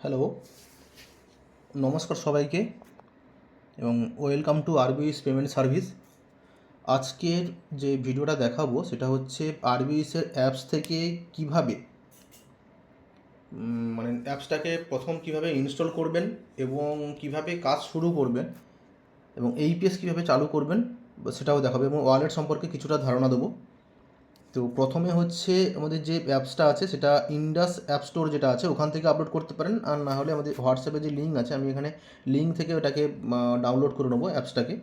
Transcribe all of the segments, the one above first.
Hello, নমস্কার সবাইকে এবং welcome to RBS payment service. আজকের যে ভিডিওটা দেখাবো সেটা হচ্ছে আরবিএসের অ্যাপস থেকে কিভাবে অ্যাপসটাকে প্রথম কিভাবে ইনস্টল করবেন এবং কিভাবে কাজ শুরু করবেন এবং এইপিএস কিভাবে চালু করবেন সেটাও দেখাবো এবং ওয়ালেট সম্পর্কে কিছুটা ধারণা দেবো। তো প্রথমে হচ্ছে আমাদের যে অ্যাপসটা আছে সেটা ইন্ডাস অ্যাপ স্টোর যেটা আছে ওখান থেকে আপলোড করতে পারেন, আর না হলে আমাদের হোয়াটসঅ্যাপে যে লিঙ্ক আছে আমি এখানে লিঙ্ক থেকে ওটাকে ডাউনলোড করে নেবো অ্যাপসটাকে।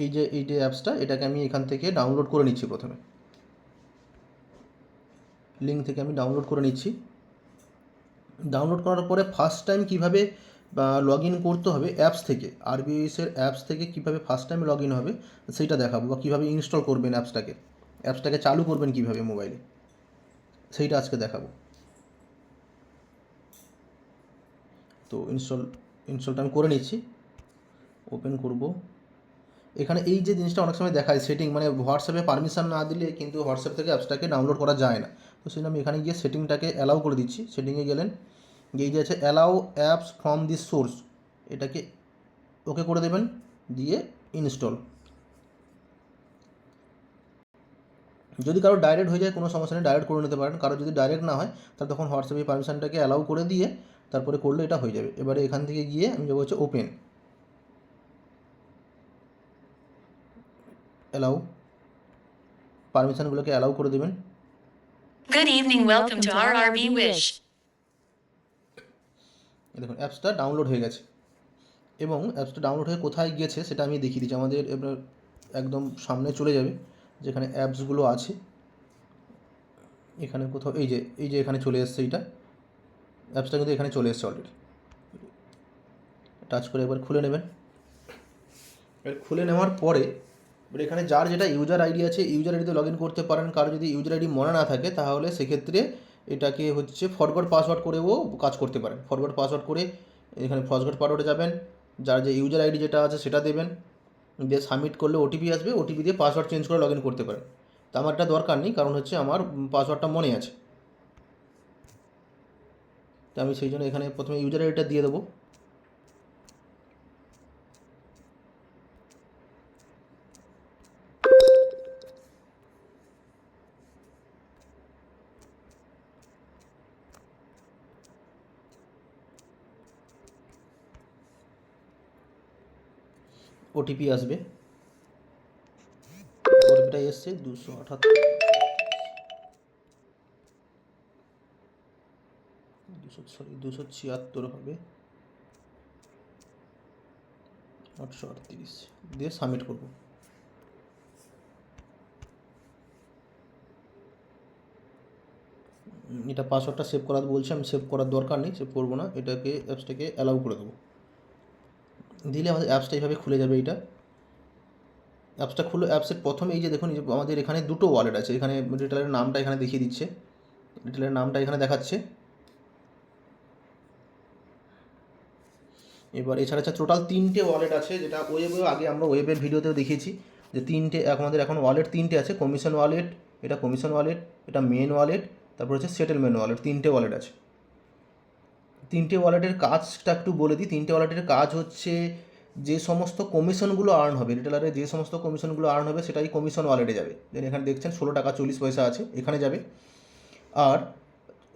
এই যে অ্যাপসটা এটাকে আমি এখান থেকে ডাউনলোড করে নিচ্ছি। প্রথমে লিঙ্ক থেকে আমি ডাউনলোড করে নিচ্ছি। ডাউনলোড করার পরে ফার্স্ট টাইম কীভাবে লগ ইন করতে হবে অ্যাপস থেকে, আরবিএসের অ্যাপস থেকে কীভাবে ফার্স্ট টাইম লগ ইন হবে সেইটা দেখাবো, বা কীভাবে ইনস্টল করবেন অ্যাপসটাকে চালু করবেন কীভাবে মোবাইলে সেইটা আজকে দেখাবো। তো ইনস্টলটা আমি করে নিচ্ছি, ওপেন করব। এখানে এই যে জিনিসটা অনেক সময় দেখায় সেটিং, মানে হোয়াটসঅ্যাপে পারমিশন না দিলে কিন্তু হোয়াটসঅ্যাপ থেকে অ্যাপসটাকে ডাউনলোড করা যায় না। তো সেই জন্য আমি এখানে গিয়ে সেটিংটাকে অ্যালাউ করে দিচ্ছি। সেটিংয়ে গেলেন, এই যে আছে allow apps from this source, এটাকে ওকে করে দেবেন, দিয়ে ইনস্টল। যদি কারো ডাইরেক্ট হয়ে যায় কোনো সমস্যা নেই, ডাইরেক্ট করে নিতে পারেন। কারো যদি ডাইরেক্ট না হয় তাহলে তখন হোয়াটসঅ্যাপে পারমিশনটাকে অ্যালাউ করে দিয়ে তারপরে করলে এটা হয়ে যাবে। এবারে এখান থেকে গিয়ে আমি যাবো হচ্ছে ওপেন, অ্যালাউ, পারমিশনগুলোকে অ্যালাউ করে দেবেন। Good evening, welcome to RRB Wish. দেখুন অ্যাপসটা ডাউনলোড হয়ে গেছে এবং অ্যাপসটা ডাউনলোড হয়ে কোথায় গেছে সেটা আমি দেখিয়ে দিচ্ছি। আমাদের এবার একদম সামনে চলে যাবে যেখানে অ্যাপসগুলো আছে, এখানে কোথাও এই যে এখানে চলে এসছে। এইটা অ্যাপসটা কিন্তু এখানে চলে এসছে অলরেডি। টাচ করে একবার খুলে নেবেন। এবার খুলে নেওয়ার পরে এবার এখানে যার যেটা ইউজার আইডি আছে ইউজার আইডিতে লগ ইন করতে পারেন। কারো যদি ইউজার আইডি মনে না থাকে তাহলে সেক্ষেত্রে এটাকে হচ্ছে ফরগট পাসওয়ার্ড করেও কাজ করতে পারেন। ফরগট পাসওয়ার্ড করে এখানে ফরগট পাসওয়ার্ডে যাবেন, যার যে ইউজার আইডি যেটা আছে সেটা দেবেন, দিয়ে সাবমিট করলে ওটিপি আসবে, ওটিপি দিয়ে পাসওয়ার্ড চেঞ্জ করে লগ ইন করতে পারেন। তো আমার এটা দরকার নেই, কারণ হচ্ছে আমার পাসওয়ার্ডটা মনে আছে। তো আমি সেই জন্য এখানে প্রথমে ইউজার আইডিটা দিয়ে দেবো। ওটিপি আসবে, ওটিপিটা এসছে 276 হবে 838, দিয়ে সাবমিট করব। এটা পাসওয়ার্ডটা সেভ করাতে বলছে, আমি সেভ করার দরকার নেই, সেভ করবো না। এটাকে অ্যাপসটাকে অ্যালাউ করে দেবো, দিলে আমাদের অ্যাপসটা এইভাবে খুলে যাবে। এইটা অ্যাপসটা খুলে অ্যাপসের প্রথমে এই যে দেখুন, আমাদের এখানে দুটো ওয়ালেট আছে। এখানে রিটেলারের নামটা এখানে দেখিয়ে দিচ্ছে, রিটেলারের নামটা এখানে দেখাচ্ছে। এবার এছাড়া টোটাল 3টে ওয়ালেট আছে, যেটা ওয়েবেও আগে আমরা ওয়েবের ভিডিওতেও দেখিয়েছি যে আমাদের এখন ওয়ালেট 3টে আছে। কমিশন ওয়ালেট, এটা কমিশন ওয়ালেট, এটা মেন ওয়ালেট, তারপর হচ্ছে সেটেলমেন্ট ওয়ালেট। 3টে ওয়ালেট আছে। 3টে ওয়ালেটের কাজটা একটু বলে দিই। 3টে ওয়ালেটের কাজ হচ্ছে যে সমস্ত কমিশনগুলো আর্ন হবে, রিটেলারে যে সমস্ত কমিশনগুলো আর্ন হবে সেটাই কমিশন ওয়ালেটে যাবে। দেন এখানে দেখছেন 16 টাকা 40 পয়সা আছে, এখানে যাবে। আর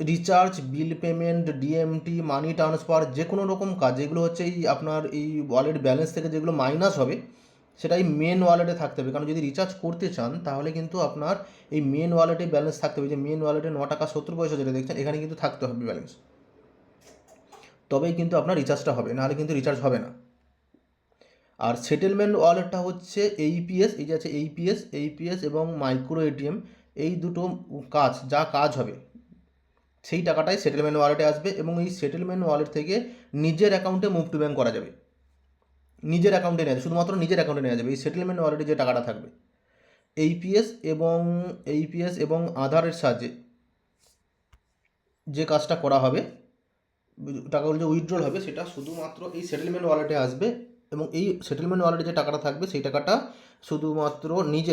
recharge, bill payment, DMT, money transfer, যে কোনো রকম কাজ যেগুলো হচ্ছে এই আপনার এই ওয়ালেট ব্যালেন্স থেকে যেগুলো মাইনাস হবে সেটাই মেন ওয়ালেটে থাকতে হবে। কারণ যদি রিচার্জ করতে চান তাহলে কিন্তু আপনার এই মেন ওয়ালেটে ব্যালেন্স থাকতে হবে। যে মেন ওয়ালেটে 9 টাকা 70 পয়সা যেটা দেখছেন এখানে কিন্তু থাকতে হবে ব্যালেন্স, তবেই কিন্তু আপনার রিচার্জটা হবে, নাহলে কিন্তু রিচার্জ হবে না। আর সেটেলমেন্ট ওয়ালেটটা হচ্ছে এইপিএস, এই যে আছে এইপিএস এবং মাইক্রো এটিএম, এই দুটো কাজ হবে সেই টাকাটাই সেটেলমেন্ট ওয়ালেটে আসবে এবং এই সেটেলমেন্ট ওয়ালেট থেকে নিজের অ্যাকাউন্টে মুভ টু ব্যাঙ্ক করা যাবে। নিজের অ্যাকাউন্টে নেওয়া যাবে, শুধুমাত্র নিজের অ্যাকাউন্টে নেওয়া যাবে। এই সেটেলমেন্ট ওয়ালেটে যে টাকাটা থাকবে এইপিএস এবং আধারের সাহায্যে যে কাজটা করা হবে, টাকাগুলো যে উইথড্রল হবে সেটা শুধুমাত্র এই সেটেলমেন্ট ওয়ালেটে আসবে এবং এই সেটেলমেন্ট ওয়ালেটে যে টাকাটা থাকবে সেই টাকাটা শুধুমাত্র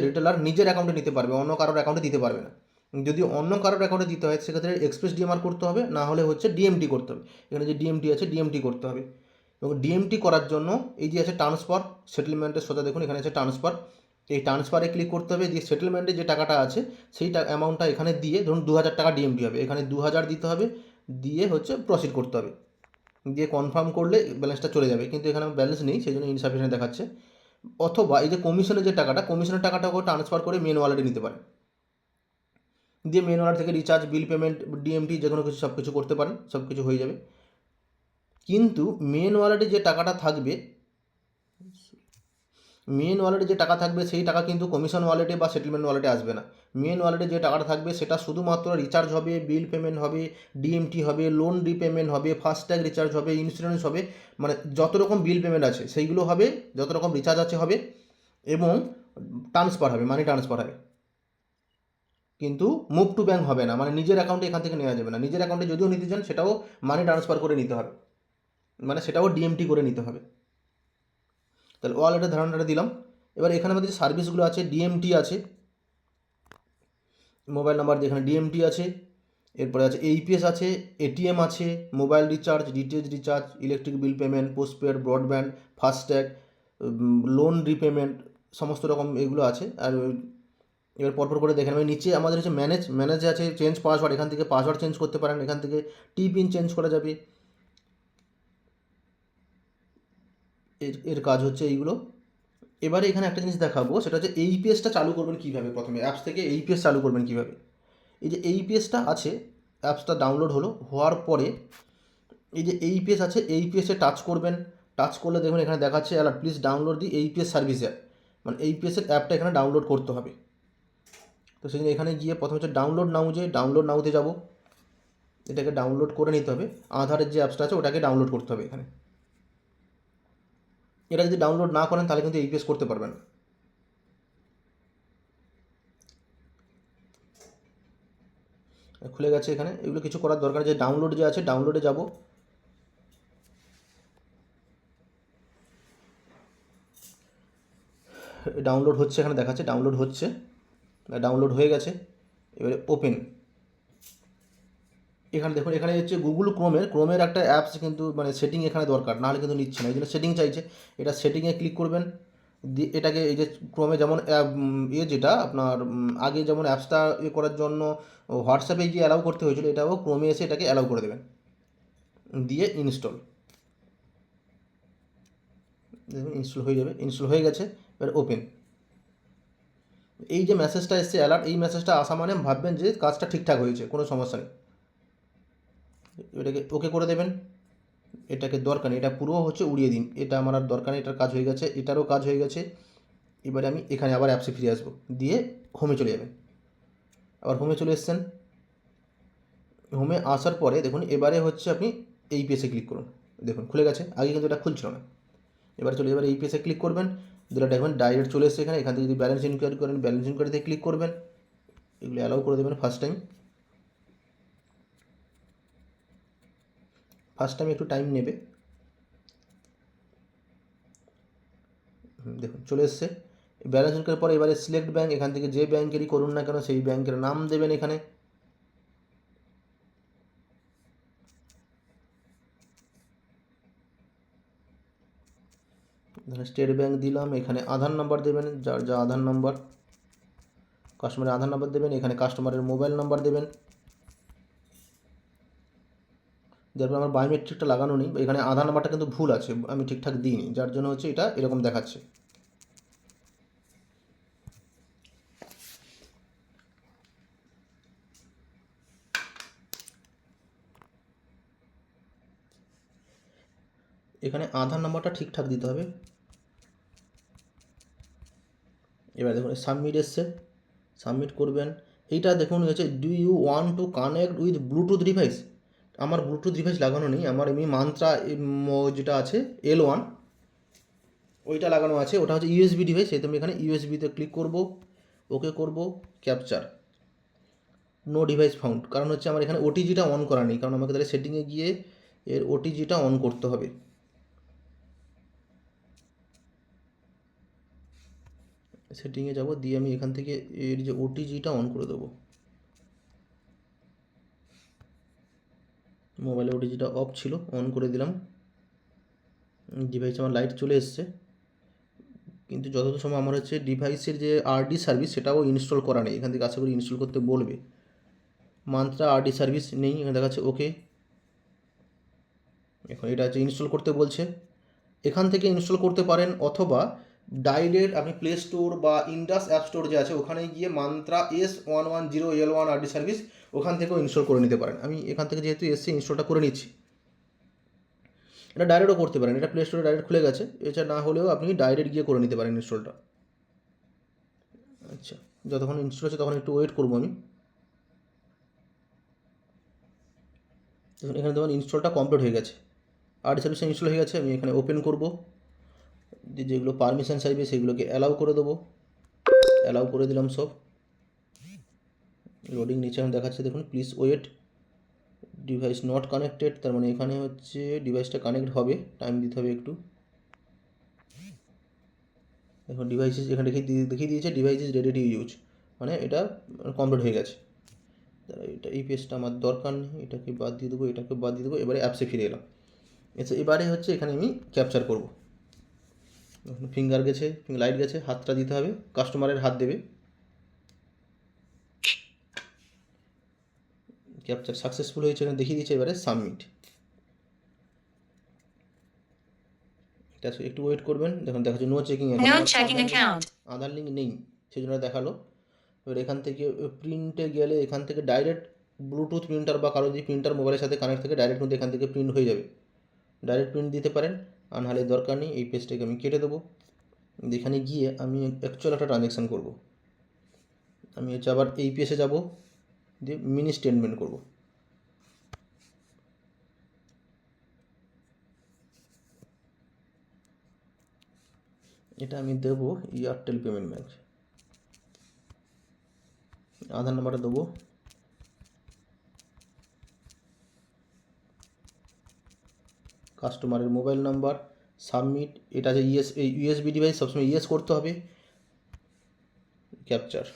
রিটেলার নিজের অ্যাকাউন্টে নিতে পারবে, অন্য কারোর অ্যাকাউন্টে দিতে পারবে না। যদি অন্য কারোর অ্যাকাউন্টে দিতে হয় সেক্ষেত্রে এক্সপ্রেস ডিএমআর করতে হবে, না হলে হচ্ছে ডিএমটি করতে হবে। এখানে যে ডিএমটি আছে ডিএমটি করতে হবে। এবং ডিএমটি করার জন্য এই যে আছে ট্রান্সফার, সেটেলমেন্টের সোজা দেখুন এখানে আছে ট্রান্সফার, এই ট্রান্সফারে ক্লিক করতে হবে, দিয়ে সেটেলমেন্টে যে টাকাটা আছে সেই অ্যামাউন্টটা এখানে দিয়ে, ধরুন 2000 টাকা ডিএমটি হবে, এখানে 2000 দিতে হবে, দিয়ে হচ্ছে প্রসিড করতে হবে, দিয়ে কনফার্ম করলে ব্যালেন্সটা চলে যাবে। কিন্তু এখানে ব্যালেন্স নেই, সেই জন্য ইনসাফিসিয়েন্ট দেখাচ্ছে। অথবা এই যে কমিশনের যে টাকাটা, কমিশনের টাকাটাকেও ট্রান্সফার করে মেন ওয়ালেটে নিতে পারেন, দিয়ে মেন ওয়ালেট থেকে রিচার্জ, বিল পেমেন্ট, ডিএমটি যে কোনো কিছু সব কিছু করতে পারেন, সব কিছু হয়ে যাবে। কিন্তু মেন ওয়ালেটে যে টাকাটা থাকবে, মেন ওয়ালেটে যে টাকা থাকবে সেই টাকা কিন্তু কমিশন ওয়ালেটে বা সেটেলমেন্ট ওয়ালেটে আসবে না। মেন ওয়ালেটে যে টাকাটা থাকবে সেটা শুধুমাত্র রিচার্জ হবে, বিল পেমেন্ট হবে, ডিএমটি হবে, লোন রিপেমেন্ট হবে, ফাস্ট্যাগ রিচার্জ হবে, ইন্স্যুরেন্স হবে, মানে যত রকম বিল পেমেন্ট আছে সেইগুলো হবে, যত রকম রিচার্জ আছে হবে, এবং ট্রান্সফার হবে, মানি ট্রান্সফার হবে। কিন্তু মুভ টু ব্যাঙ্ক হবে না, মানে নিজের অ্যাকাউন্টে এখান থেকে নেওয়া যাবে না। নিজের অ্যাকাউন্টে যদিও নিতে চান সেটাও মানি ট্রান্সফার করে নিতে হবে, মানে সেটাও ডিএমটি করে নিতে হবে। তাহলে ওয়ালেটের ধারণাটা দিলাম। এবার এখানে আমাদের যে সার্ভিসগুলো আছে, ডিএমটি আছে, মোবাইল নাম্বার দিয়ে এখানে ডিএমটি আছে, এরপরে আছে এইপিএস আছে, এটিএম আছে, mobile recharge, DTH recharge, electric bill payment, postpaid, broadband, FASTag, loan repayment, সমস্ত রকম এগুলো আছে। আর এবার পরপর করে দেখে নেবেন। নিচে আমাদের হচ্ছে ম্যানেজ আছে, চেঞ্জ পাসওয়ার্ড, এখান থেকে পাসওয়ার্ড চেঞ্জ করতে পারেন, এখান থেকে পিন চেঞ্জ করা যাবে। এর কাজ হচ্ছে এইগুলো। এবারে এখানে একটা জিনিস দেখাবো, সেটা হচ্ছে এইপিএসটা চালু করবেন কীভাবে। প্রথমে অ্যাপস থেকে এইপিএস চালু করবেন কীভাবে। এই যে এইপিএসটা আছে, অ্যাপসটা ডাউনলোড হওয়ার পরে এই যে এইপিএস আছে, এইপিএসে টাচ করবেন। টাচ করলে দেখবেন এখানে দেখাচ্ছে alert, please download the AEPS service app, মানে এইপিএসের অ্যাপটা এখানে ডাউনলোড করতে হবে। তো সেই জন্য এখানে গিয়ে প্রথমে হচ্ছে ডাউনলোড নাউতে যাব, এটাকে ডাউনলোড করে নিতে হবে। আধারের যে অ্যাপসটা আছে ওটাকে ডাউনলোড করতে হবে এখানে। এটা যদি ডাউনলোড না করেন তাহলে কিন্তু এইপিএস করতে পারবেন। খুলে গেছে এখানে, এগুলো কিছু করার দরকার, যে ডাউনলোড যে আছে ডাউনলোডে যাব। ডাউনলোড হচ্ছে, এখানে দেখাচ্ছে ডাউনলোড হচ্ছে, ডাউনলোড হয়ে গেছে। এবারে ওপেন। এখানে দেখুন, এখানে হচ্ছে গুগল ক্রোমের একটা অ্যাপস, কিন্তু মানে সেটিং এখানে দরকার, নাহলে কিন্তু নিচ্ছে না, এই জন্য সেটিং চাইছে। এটা সেটিংয়ে ক্লিক করবেন, দিয়ে এটাকে এই যে ক্রোমে যেমন যেটা আপনার আগে যেমন অ্যাপসটা করার জন্য হোয়াটসঅ্যাপে গিয়ে অ্যালাউ করতে হয়েছিল, এটাও ক্রোমে এসে এটাকে অ্যালাউ করে দেবেন, দিয়ে ইনস্টল। দেখুন ইনস্টল হয়ে যাবে, ইনস্টল হয়ে গেছে। এবার ওপেন। এই যে মেসেজটা এসছে অ্যালার্ট, এই মেসেজটা আসা মানে ভাববেন যে কাজটা ঠিকঠাক হয়েছে, কোনো সমস্যা নেই। এটাকে ওকে করে দেবেন। এটাকে দরকার নেই, এটা পুরো হচ্ছে উড়িয়ে দিন, এটা আমার আর দরকার নেই, এটার কাজ হয়ে গেছে, এটারও কাজ হয়ে গেছে। এবারে আমি এখানে আবার অ্যাপসে ফিরে আসবো, দিয়ে হোমে চলে যাবেন। আবার হোমে চলে এসছেন, হোমে আসার পরে দেখুন এবারে হচ্ছে আপনি এই পেজে ক্লিক করুন। দেখুন খুলে গেছে, আগে কিন্তু এটা খুলছিল না। এবারে চলে যাবেন এই পেজে ক্লিক করবেন, দিলে দেখবেন ডাইরেক্ট চলে এসছে এখানে। এখান থেকে যদি ব্যালেন্স ইনকোয়ারি করেন, ব্যালেন্স ইনকোয়ারিতে ক্লিক করবেন, এগুলো অ্যালাউ করে দেবেন। ফার্স্ট টাইম একটু টাইম নেবে। দেখুন চলে এসছে। ব্যালেন্স ইনকোয়ারির পরে এবারে সিলেক্ট ব্যাঙ্ক, এখান থেকে যে ব্যাঙ্কেরই করুন না কেন সেই ব্যাঙ্কের নাম দেবেন এখানে। স্টেট ব্যাঙ্ক দিলাম, এখানে আধার নাম্বার দেবেন, যার যা আধার নাম্বার, কাস্টমারের আধার নাম্বার দেবেন, এখানে কাস্টমারের মোবাইল নাম্বার দেবেন। তারপর আমার বায়োমেট্রিকটা লাগানো নেই, এখানে আধার নাম্বারটা কিন্তু ভুল আছে, আমি ঠিকঠাক দিইনি, যার জন্য হচ্ছে এটা এরকম দেখাচ্ছে। এখানে আধার নাম্বারটা ঠিকঠাক দিতে হবে। এবার দেখুন সাবমিট এসছে, সাবমিট করবেন। এইটা দেখুন হচ্ছে do you want to connect with Bluetooth device. আমার ব্লুটুথ ডিভাইস লাগানো নেই, আমার এমনি মান্ত্রা যেটা আছে L1 ওইটা লাগানো আছে, ওটা হচ্ছে ইউএসবি ডিভাইস। সেই তো আমি এখানে ইউএসবিতে ক্লিক করব, ওকে করব, ক্যাপচার, নো ডিভাইস ফাউন্ড, কারণ হচ্ছে আমার এখানে ওটিজিটা অন করা নেই, কারণ আমাকে তাহলে সেটিংয়ে গিয়ে এর ওটিজিটা অন করতে হবে। সেটিংয়ে যাব, দিয়ে আমি এখান থেকে এর যে ওটিজিটা অন করে দেবো। মোবাইলে ওটিজিটা অফ ছিল, অন করে দিলাম। ডিভাইসে আমার লাইট চলে এসছে, কিন্তু যতদূর সময় আমার হচ্ছে ডিভাইসের যে আরডি সার্ভিস সেটাও ইনস্টল করা নেই। এখান থেকে আশা করি ইনস্টল করতে বলবে। মান্ত্রা আরডি সার্ভিস নেই, এখানে দেখাচ্ছে ওকে। এখন এটা হচ্ছে ইনস্টল করতে বলছে, এখান থেকে ইনস্টল করতে পারেন, অথবা ডাইরেক্ট আপনি প্লে স্টোর বা ইন্ডাস অ্যাপ স্টোর যে আছে ওখানে গিয়ে মান্ত্রা S110L1 আরডি সার্ভিস ওখান থেকেও ইনস্টল করে নিতে পারেন। আমি এখান থেকে যেহেতু এসে ইনস্টলটা করে নিচ্ছি। এটা ডাইরেক্টও করতে পারেন, এটা প্লে স্টোরে ডাইরেক্ট খুলে গেছে, এছাড়া না হলেও আপনি ডাইরেক্ট গিয়ে করে নিতে পারেন ইনস্টলটা। আচ্ছা, যতক্ষণ ইনস্টল হচ্ছে তখন একটু ওয়েট করবো আমি। দেখুন এখানে তখন ইনস্টলটা কমপ্লিট হয়ে গেছে, আরডি সার্ভিস ইনস্টল হয়ে গেছে। আমি এখানে ওপেন করব, যেগুলো পারমিশন চাইবে সেগুলোকে অ্যালাউ করে দেবো, অ্যালাউ করে দিলাম সব। লোডিং নিচে আমি দেখাচ্ছে, দেখুন please wait, device not connected, তার মানে এখানে হচ্ছে ডিভাইসটা কানেক্ট হবে, টাইম দিতে হবে একটু। এখন ডিভাইসেস এখানে দেখিয়ে দিয়েছে device is ready to use, মানে এটা কমপ্লিট হয়ে গেছে। এটা এই পেজটা আমার দরকার নেই, এটাকে বাদ দিয়ে দেবো, এটাকে বাদ দিয়ে দেবো। এবারে অ্যাপসে ফিরে এলাম। আচ্ছা, এবারে হচ্ছে এখানে আমি ক্যাপচার করব। ফিঙ্গার গেছে, লাইট গেছে, হাতটা দিতে হবে, কাস্টমারের হাত দেবে। ক্যাপচার সাকসেসফুল হয়েছে, এখানে দেখিয়ে দিচ্ছে। এবারে সাবমিট। এটা একটু ওয়েট করবেন, দেখুন দেখাচ্ছে no checking No checking account. Aadhaar link নেই, সেই জন্য দেখালো। এবার এখান থেকে প্রিন্টে গেলে এখান থেকে ডাইরেক্ট ব্লুটুথ প্রিন্টার বা কারো যদি প্রিন্টার মোবাইলের সাথে কানেক্ট থাকে ডাইরেক্ট কিন্তু এখান থেকে প্রিন্ট হয়ে যাবে, ডাইরেক্ট প্রিন্ট দিতে পারেন। আর নাহলে দরকার নেই, এই পেজটাকে আমি কেটে দেবো। এখানে গিয়ে আমি অ্যাকচুয়াল একটা ট্রানজ্যাকশান করব। আমি হচ্ছে আবার এই পেজে যাব, দিয়ে মিনি স্টেটমেন্ট করব। এটা আমি দেবো এয়ারটেল পেমেন্ট ব্যাঙ্ক, আধার নাম্বারটা দেবো, কাস্টমারের মোবাইল নাম্বার, সাবমিট। এটা যে ইউএসবি ডিভাইস সবসময় ইয়েস করতে হবে। Capture,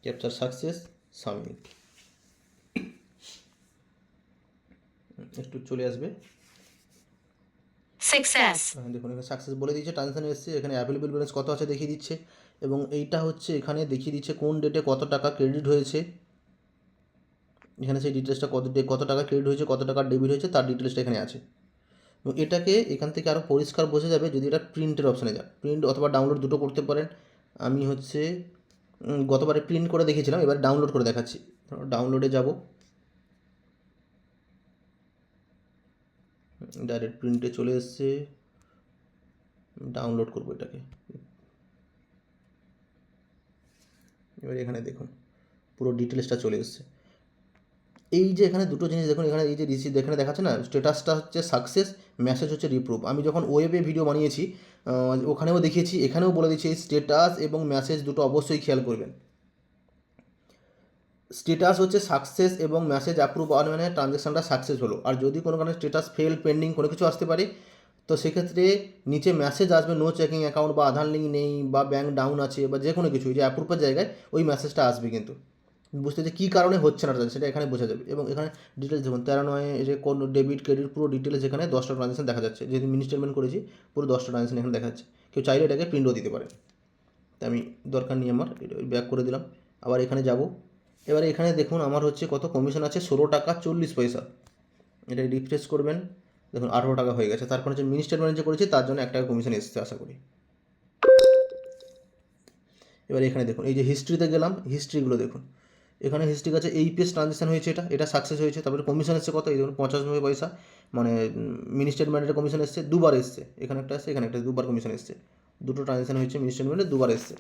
capture success, submit. একটু চলে আসবে। Success. দেখুন এখানে সাকসেস বলে দিচ্ছে, ট্রানজাকশান এসছে, এখানে অ্যাভেলেবল ব্যালেন্স কত আছে দেখিয়ে দিচ্ছে, এবং এইটা হচ্ছে এখানে দেখিয়ে দিচ্ছে কোন ডেটে কত টাকা ক্রেডিট হয়েছে। এখানে সেই ডিটেলসটা কত টাকা ক্রেডিট হয়েছে, কত টাকা ডেবিট হয়েছে তার ডিটেলসটা এখানে আছে। এবং এটাকে এখান থেকে আরও পরিষ্কার বোঝা যাবে যদি এটা প্রিন্টের অপশানে যান, প্রিন্ট অথবা ডাউনলোড দুটো করতে পারেন। আমি হচ্ছে গতবারে প্রিন্ট করে দেখিয়েছিলাম, এবার ডাউনলোড করে দেখাচ্ছি। ডাউনলোডে যাব, ডাইরেক্ট প্রিন্টে চলে এসছে, ডাউনলোড করবো এটাকে। এবার এখানে দেখুন পুরো ডিটেলসটা চলে এসছে। এই যে এখানে দুটো জিনিস দেখুন, এখানে এই যে রিসিভ এখানে দেখাচ্ছে না, স্ট্যাটাসটা হচ্ছে সাকসেস, মেসেজ হচ্ছে রিপ্রুভ। আমি যখন ওয়েবে ভিডিও বানিয়েছি ওখানেও দেখিয়েছি, এখানেও বলে দিচ্ছি এই স্ট্যাটাস এবং মেসেজ দুটো অবশ্যই খেয়াল করবেন। স্ট্যাটাস হচ্ছে সাকসেস এবং মেসেজ অ্যাপ্রুভ আর মানে ট্রানজ্যাকশানটা সাকসেস হলো। আর যদি কোনো কারণে স্ট্যাটাস ফেল, পেন্ডিং কোনো কিছু আসতে পারে, তো সেক্ষেত্রে নিচে মেসেজ আসবে নো চেকিং অ্যাকাউন্ট বা আধার লিঙ্ক নেই বা ব্যাঙ্ক ডাউন আছে বা যে কোনো কিছু, যে অ্যাপ্রুভের জায়গায় ওই মেসেজটা আসবে। কিন্তু বুঝতে যে কী কারণে হচ্ছে না সেটা এখানে বোঝা যাবে। এবং এখানে ডিটেলস দেখুন 13 যে কোন ডেবিট ক্রেডিট পুরো ডিটেলস এখানে 10টা ট্রানজ্যাকশন দেখা যাচ্ছে, যেহেতু মিনি স্টেটমেন্ট করেছি পুরো 10টা ট্রানজ্যাকশন এখানে দেখা যাচ্ছে। কেউ চাইলে এটাকে প্রিন্টও দিতে পারে, তাই আমি দরকার নেই আমার, ব্যাক করে দিলাম। আবার এখানে যাব, এবারে এখানে দেখুন আমার হচ্ছে কত কমিশন আছে, 16 টাকা 40 পয়সা। এটা রিফ্রেশ করবেন, দেখুন 18 টাকা হয়ে গেছে। তারপর হচ্ছে মিনি স্টেটমেন্ট যে করেছি তার জন্য 1 টাকা কমিশন এসেছে আশা করি। এবার এখানে দেখুন এই যে হিস্ট্রিতে গেলাম, হিস্ট্রিগুলো দেখুন, এখানে হিস্ট্রি আছে এই পেজ ট্রানজ্যাকশন হয়েছে, এটা সাকসেস হয়েছে। তারপরে কমিশন এসছে কত, এই দেখুন 95 পয়সা, মানে মিনি স্টেটমেন্টের কমিশন এসছে দুবার এসছে, এখানে একটা এসছে, এখানে একটা, দুবার কমিশন এসছে, দুটো ট্রানজ্যাকশন হয়েছে মিনি স্টেটমেন্টে, দুবার এসছে।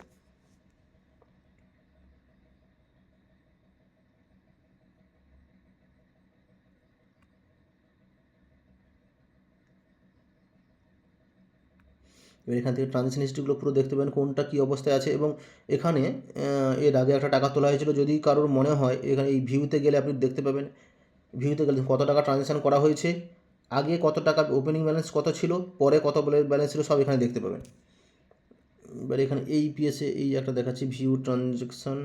এবার এখান থেকে ট্রানজ্যাকশন হিস্ট্রিগুলো পুরো দেখতে পাবেন কোনটা কী অবস্থায় আছে। এবং এখানে এর আগে একটা টাকা তোলা হয়েছিল, যদি কারোর মনে হয় এখানে এই ভিউতে গেলে আপনি দেখতে পাবেন, ভিউতে গেলে কত টাকা ট্রানজ্যাকশান করা হয়েছে, আগে কত টাকা ওপেনিং ব্যালেন্স কত ছিল, পরে কত ব্যালেন্স ছিল, সব এখানে দেখতে পাবেন। এবার এখানে এই পিএসে এই একটা দেখাচ্ছি ভিউ ট্রানজ্যাকশন,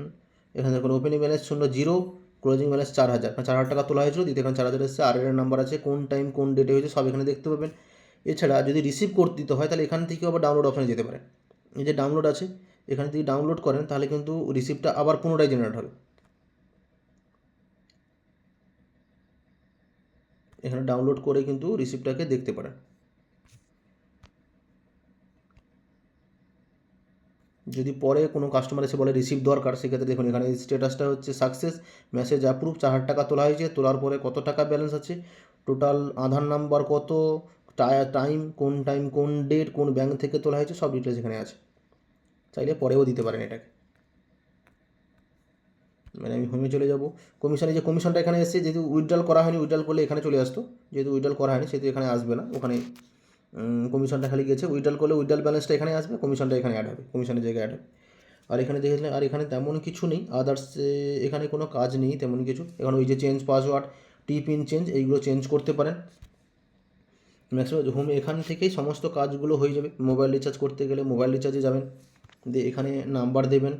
এখানে দেখুন ওপেনিং ব্যালেন্স 0, ক্লোজিং ব্যালেন্স 4000, 4000 টাকা তোলা হয়েছিল, দিতে এখানে 4000 এসেছে, আর এর নাম্বার আছে, কোন টাইম কোন ডেটে হয়েছে সব এখানে দেখতে পাবেন। এছাড়া যদি রিসিভ করতে দিতে হয় তাহলে এখান থেকেও আবার ডাউনলোড অপশানে যেতে পারে, এই যে ডাউনলোড আছে এখানে যদি ডাউনলোড করেন তাহলে কিন্তু রিসিপ্টটা আবার পুনরায় জেনারেট হবে। এখানে ডাউনলোড করে কিন্তু রিসিপ্টটাকে দেখতে পারেন। যদি পরে কোনো কাস্টমার এসে বলে রিসিপ্ট দরকার, সেক্ষেত্রে দেখুন এখানে স্ট্যাটাসটা হচ্ছে সাকসেস, মেসেজ অ্যাপ্রুভ, 4000 টাকা তোলা হয়েছে, তোলার পরে কত টাকা ব্যালেন্স আছে, টোটাল আধার নাম্বার কত, টাইম কোন ডেট কোন ব্যাংক থেকে তোলা হয়েছে সব ডিটেলস এখানে আছে। চাইলে পরেও দিতে পারেন এটাকে। মানে আমি হোমে চলে যাব, কমিশনে যে কমিশনটা এখানে এসে যেহেতু উইথড্রল করা হয়নি, উইথড্রল করলে এখানে চলে আসতো, যেহেতু উইথড্রল করা হয়নি সেহেতু এখানে আসবে না, ওখানে কমিশনটা খালি গেছে, উইথড্রল করলে উইথড্রল ব্যালেন্সটা এখানে আসবে, কমিশনটা এখানে অ্যাড হবে, কমিশনের জায়গায় অ্যাড হবে। আর এখানে দেখেছিলেন, আর এখানে তেমন কিছু নেই, আদার্স এখানে কোনো কাজ নেই তেমন কিছু। এখানে ওই যে চেঞ্জ পাসওয়ার্ড, পিন চেঞ্জ, এইগুলো চেঞ্জ করতে পারেন ম্যাক্সিমাম হোম, এখান থেকেই সমস্ত কাজগুলো হয়ে যাবে। মোবাইল রিচার্জ করতে গেলে মোবাইল রিচার্জে যাবেন, দিয়ে এখানে নাম্বার দেবেন,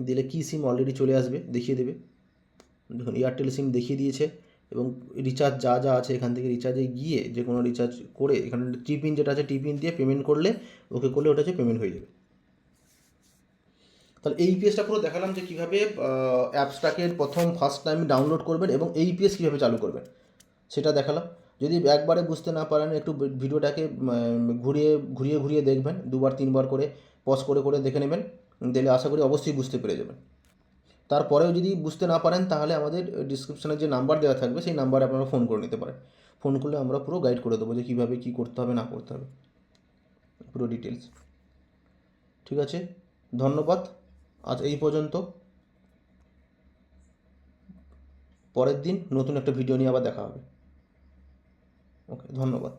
দিলে কি সিম অলরেডি চলে আসবে, দেখিয়ে দেবে। দেখুন এয়ারটেল সিম দেখিয়ে দিয়েছে, এবং রিচার্জ যা যা আছে এখান থেকে রিচার্জে গিয়ে যে কোনো রিচার্জ করে এখানে পিন যেটা আছে পিন দিয়ে পেমেন্ট করলে, ওকে করলে ওটা হচ্ছে পেমেন্ট হয়ে যাবে। তাহলে এই পিএসটা পুরো দেখালাম যে কীভাবে অ্যাপসটাকে ফার্স্ট টাইম ডাউনলোড করবেন এবং এই পিএস কীভাবে চালু করবেন সেটা দেখালাম। যদি একবারে বুঝতে না পারেন একটু ভিডিওটাকে ঘুরিয়ে দেখবেন, 2-3বার করে পজ করে দেখে নেবেন, দিলে আশা করি অবশ্যই বুঝতে পেরে যাবেন। তারপরেও যদি বুঝতে না পারেন তাহলে আমাদের ডিসক্রিপশানে যে নাম্বার দেওয়া থাকবে সেই নাম্বারে আপনারা ফোন করে নিতে পারেন, ফোন করলে আমরা পুরো গাইড করে দেবো যে কীভাবে কী করতে হবে না করতে হবে, পুরো ডিটেলস। ঠিক আছে, ধন্যবাদ, আজ এই পর্যন্ত। পরের দিন নতুন একটা ভিডিও নিয়ে আবার দেখা হবে। ওকে, ধন্যবাদ।